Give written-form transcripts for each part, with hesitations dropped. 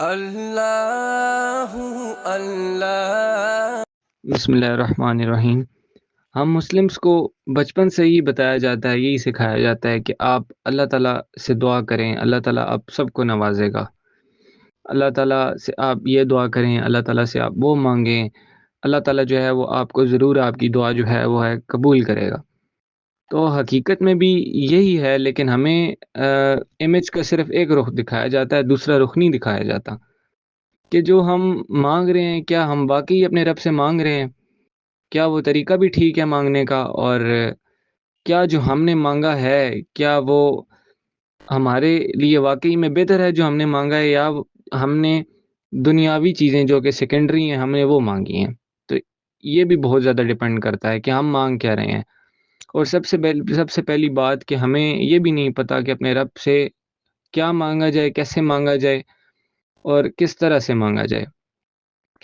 اللہ اللہ۔ بسم اللہ الرحمن الرحیم۔ ہم مسلمس کو بچپن سے ہی بتایا جاتا ہے، یہی سکھایا جاتا ہے کہ آپ اللہ تعالیٰ سے دعا کریں، اللہ تعالیٰ آپ سب کو نوازے گا۔ اللہ تعالیٰ سے آپ یہ دعا کریں، اللہ تعالیٰ سے آپ وہ مانگیں، اللہ تعالیٰ جو ہے وہ آپ کو ضرور آپ کی دعا جو ہے وہ ہے قبول کرے گا۔ تو حقیقت میں بھی یہی ہے، لیکن ہمیں امیج کا صرف ایک رخ دکھایا جاتا ہے، دوسرا رخ نہیں دکھایا جاتا کہ جو ہم مانگ رہے ہیں کیا ہم واقعی اپنے رب سے مانگ رہے ہیں، کیا وہ طریقہ بھی ٹھیک ہے مانگنے کا، اور کیا جو ہم نے مانگا ہے کیا وہ ہمارے لیے واقعی میں بہتر ہے جو ہم نے مانگا ہے، یا ہم نے دنیاوی چیزیں جو کہ سیکنڈری ہیں ہم نے وہ مانگی ہیں۔ تو یہ بھی بہت زیادہ ڈیپینڈ کرتا ہے کہ ہم مانگ کیا رہے ہیں۔ اور سب سے پہلی بات کہ ہمیں یہ بھی نہیں پتہ کہ اپنے رب سے کیا مانگا جائے، کیسے مانگا جائے اور کس طرح سے مانگا جائے۔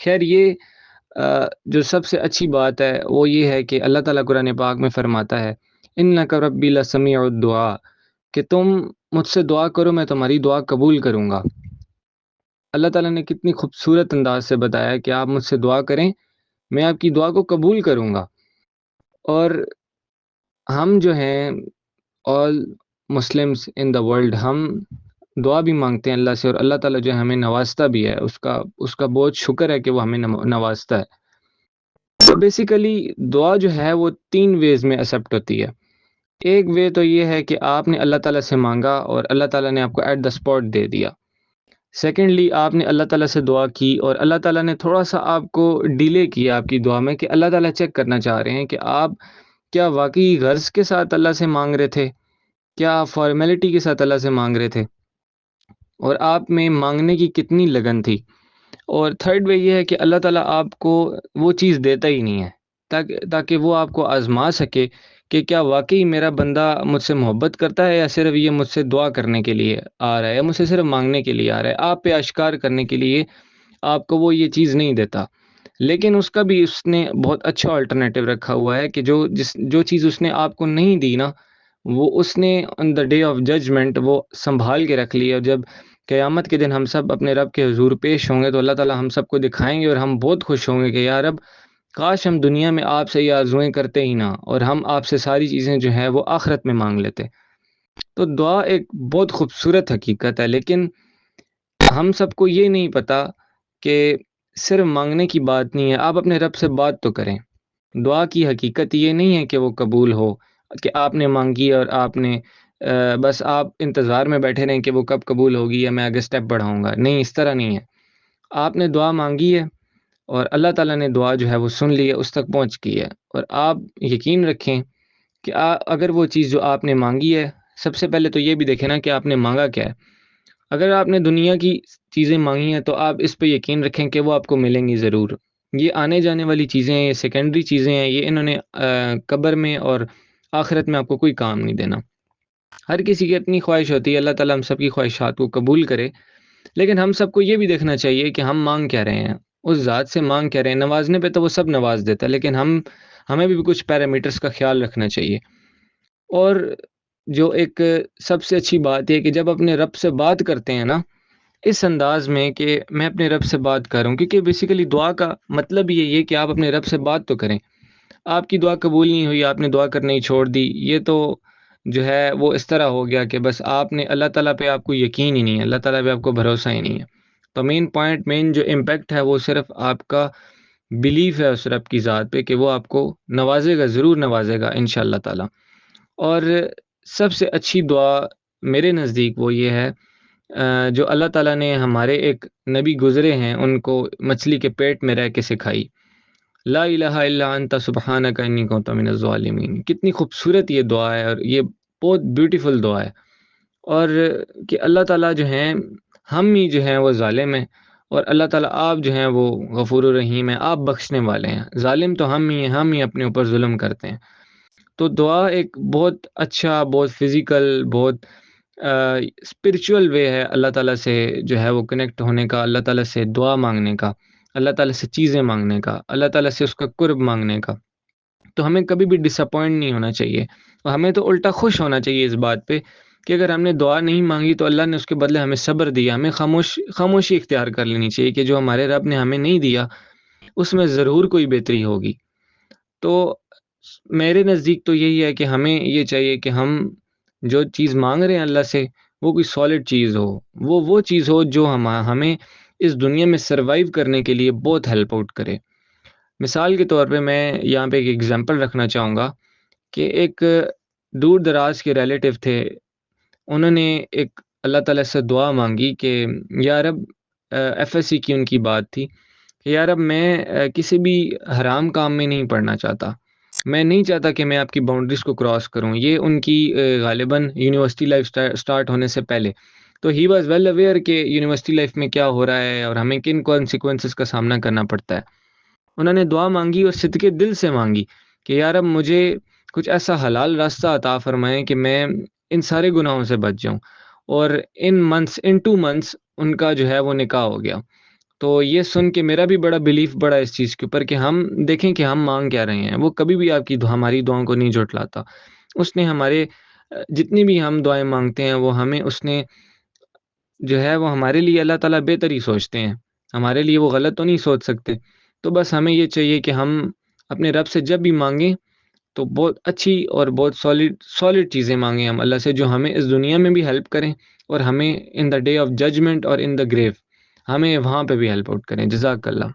خیر، یہ جو سب سے اچھی بات ہے وہ یہ ہے کہ اللہ تعالیٰ قرآن پاک میں فرماتا ہے اِنَّکَ رَبِّی لَسَمِیعُ الدُّعَاء، کہ تم مجھ سے دعا کرو میں تمہاری دعا قبول کروں گا۔ اللہ تعالیٰ نے کتنی خوبصورت انداز سے بتایا کہ آپ مجھ سے دعا کریں، میں آپ کی دعا کو قبول کروں گا۔ اور ہم جو ہیں all Muslims in the world, ہم دعا بھی مانگتے ہیں اللہ سے، اور اللہ تعالیٰ جو ہے ہمیں نوازتا بھی ہے، اس کا بہت شکر ہے کہ وہ ہمیں نوازتا ہے۔ تو بیسیکلی دعا جو ہے وہ 3 ویز میں ایکسیپٹ ہوتی ہے۔ ایک وے تو یہ ہے کہ آپ نے اللہ تعالیٰ سے مانگا اور اللہ تعالیٰ نے آپ کو ایٹ دا اسپاٹ دے دیا۔ سیکنڈلی، آپ نے اللہ تعالیٰ سے دعا کی اور اللہ تعالیٰ نے تھوڑا سا آپ کو ڈیلے کیا آپ کی دعا میں، کہ اللہ تعالیٰ چیک کرنا چاہ رہے ہیں کہ آپ کیا واقعی غرض کے ساتھ اللہ سے مانگ رہے تھے، کیا فارمیلٹی کے ساتھ اللہ سے مانگ رہے تھے، اور آپ میں مانگنے کی کتنی لگن تھی۔ اور تھرڈ وے یہ ہے کہ اللہ تعالیٰ آپ کو وہ چیز دیتا ہی نہیں ہے تاکہ وہ آپ کو آزما سکے کہ کیا واقعی میرا بندہ مجھ سے محبت کرتا ہے، یا صرف یہ مجھ سے دعا کرنے کے لیے آ رہا ہے، یا مجھ سے صرف مانگنے کے لیے آ رہا ہے۔ آپ پہ اشکار کرنے کے لیے آپ کو وہ یہ چیز نہیں دیتا، لیکن اس کا بھی اس نے بہت اچھا الٹرنیٹیو رکھا ہوا ہے کہ جو چیز اس نے آپ کو نہیں دی نا، وہ اس نے آن دا ڈے آف ججمنٹ وہ سنبھال کے رکھ لی، اور جب قیامت کے دن ہم سب اپنے رب کے حضور پیش ہوں گے تو اللہ تعالیٰ ہم سب کو دکھائیں گے، اور ہم بہت خوش ہوں گے کہ یا رب، کاش ہم دنیا میں آپ سے یہ آرزوئیں کرتے ہی نہ، اور ہم آپ سے ساری چیزیں جو ہیں وہ آخرت میں مانگ لیتے۔ تو دعا ایک بہت خوبصورت حقیقت ہے، لیکن ہم سب کو یہ نہیں پتہ کہ صرف مانگنے کی بات نہیں ہے، آپ اپنے رب سے بات تو کریں۔ دعا کی حقیقت یہ نہیں ہے کہ وہ قبول ہو، کہ آپ نے مانگی اور آپ نے بس آپ انتظار میں بیٹھے رہیں کہ وہ کب قبول ہوگی یا میں آگے سٹیپ بڑھاؤں گا۔ نہیں، اس طرح نہیں ہے۔ آپ نے دعا مانگی ہے اور اللہ تعالیٰ نے دعا جو ہے وہ سن لی ہے، اس تک پہنچ کی ہے، اور آپ یقین رکھیں کہ اگر وہ چیز جو آپ نے مانگی ہے، سب سے پہلے تو یہ بھی دیکھیں نا کہ آپ نے مانگا کیا ہے۔ اگر آپ نے دنیا کی چیزیں مانگی ہیں تو آپ اس پہ یقین رکھیں کہ وہ آپ کو ملیں گی ضرور۔ یہ آنے جانے والی چیزیں ہیں، یہ سیکنڈری چیزیں ہیں، یہ انہوں نے قبر میں اور آخرت میں آپ کو کوئی کام نہیں دینا۔ ہر کسی کی اپنی خواہش ہوتی ہے، اللہ تعالیٰ ہم سب کی خواہشات کو قبول کرے، لیکن ہم سب کو یہ بھی دیکھنا چاہیے کہ ہم مانگ کیا رہے ہیں، اس ذات سے مانگ کیا رہے ہیں۔ نوازنے پہ تو وہ سب نواز دیتا ہے، لیکن ہمیں بھی کچھ پیرامیٹرز کا خیال رکھنا چاہیے۔ اور جو ایک سب سے اچھی بات ہے کہ جب اپنے رب سے بات کرتے ہیں نا اس انداز میں کہ میں اپنے رب سے بات کروں، کیونکہ بیسیکلی دعا کا مطلب یہ ہے کہ آپ اپنے رب سے بات تو کریں۔ آپ کی دعا قبول نہیں ہوئی، آپ نے دعا کرنا ہی چھوڑ دی، یہ تو جو ہے وہ اس طرح ہو گیا کہ بس آپ نے اللہ تعالیٰ پہ آپ کو یقین ہی نہیں ہے، اللہ تعالیٰ پہ آپ کو بھروسہ ہی نہیں ہے۔ تو مین جو امپیکٹ ہے وہ صرف آپ کا بلیف ہے اس رب کی ذات پہ کہ وہ آپ کو نوازے گا، ضرور نوازے گا انشاءاللہ تعالیٰ۔ اور سب سے اچھی دعا میرے نزدیک وہ یہ ہے جو اللہ تعالیٰ نے ہمارے ایک نبی گزرے ہیں ان کو مچھلی کے پیٹ میں رہ کے سکھائی، لا الہ الا انت سبحانک انی کنت من الظالمین۔ کتنی خوبصورت یہ دعا ہے، اور یہ بہت بیوٹیفل دعا ہے، اور کہ اللہ تعالیٰ جو ہیں ہم ہی جو ہیں وہ ظالم ہیں، اور اللہ تعالیٰ آپ جو ہیں وہ غفور الرحیم ہیں، آپ بخشنے والے ہیں۔ ظالم تو ہم ہی ہیں، ہم ہی اپنے اوپر ظلم کرتے ہیں۔ تو دعا ایک بہت اچھا، بہت فزیکل، بہت اسپرچول وے ہے اللہ تعالیٰ سے جو ہے وہ کنیکٹ ہونے کا، اللہ تعالیٰ سے دعا مانگنے کا، اللہ تعالیٰ سے چیزیں مانگنے کا، اللہ تعالیٰ سے اس کا قرب مانگنے کا۔ تو ہمیں کبھی بھی ڈس اپوائنٹ نہیں ہونا چاہیے، اور ہمیں تو الٹا خوش ہونا چاہیے اس بات پہ کہ اگر ہم نے دعا نہیں مانگی تو اللہ نے اس کے بدلے ہمیں صبر دیا، ہمیں خاموشی اختیار کر لینی چاہیے کہ جو ہمارے رب نے ہمیں نہیں دیا اس میں ضرور کوئی بہتری ہوگی۔ تو میرے نزدیک تو یہی ہے کہ ہمیں یہ چاہیے کہ ہم جو چیز مانگ رہے ہیں اللہ سے وہ کوئی سالڈ چیز ہو، وہ چیز ہو جو ہمیں اس دنیا میں سروائیو کرنے کے لیے بہت ہیلپ آؤٹ کرے۔ مثال کے طور پہ میں یہاں پہ ایک ایگزامپل رکھنا چاہوں گا کہ ایک دور دراز کے ریلیٹیو تھے، انہوں نے ایک اللہ تعالیٰ سے دعا مانگی کہ یا رب، ایف ایس سی کی ان کی بات تھی کہ یا رب میں کسی بھی حرام کام میں نہیں پڑنا چاہتا، میں نہیں چاہتا کہ میں آپ کی باؤنڈریز کو کراس کروں۔ یہ ان کی غالباً یونیورسٹی لائف سٹارٹ ہونے سے پہلے، تو ہی واز ویل اویئر کہ یونیورسٹی لائف میں کیا ہو رہا ہے اور ہمیں کن کانسیکوینسز کا سامنا کرنا پڑتا ہے۔ انہوں نے دعا مانگی اور صدقے دل سے مانگی کہ یا رب مجھے کچھ ایسا حلال راستہ عطا فرمائیں کہ میں ان سارے گناہوں سے بچ جاؤں، اور ان 2 منتھس ان کا جو ہے وہ نکاح ہو گیا۔ تو یہ سن کے میرا بھی بڑا بلیف بڑا اس چیز کے اوپر کہ ہم دیکھیں کہ ہم مانگ کیا رہے ہیں۔ وہ کبھی بھی آپ کی ہماری دعاؤں کو نہیں جھٹلاتا، اس نے ہمارے جتنی بھی ہم دعائیں مانگتے ہیں وہ ہمیں اس نے جو ہے وہ ہمارے لیے اللہ تعالیٰ بہتر ہی سوچتے ہیں، ہمارے لیے وہ غلط تو نہیں سوچ سکتے۔ تو بس ہمیں یہ چاہیے کہ ہم اپنے رب سے جب بھی مانگیں تو بہت اچھی اور بہت سالڈ چیزیں مانگیں ہم اللہ سے، جو ہمیں اس دنیا میں بھی ہیلپ کریں اور ہمیں ان دا ڈے آف ججمنٹ اور ان دا گریو ہمیں وہاں پہ بھی ہیلپ آؤٹ کریں۔ جزاک اللہ۔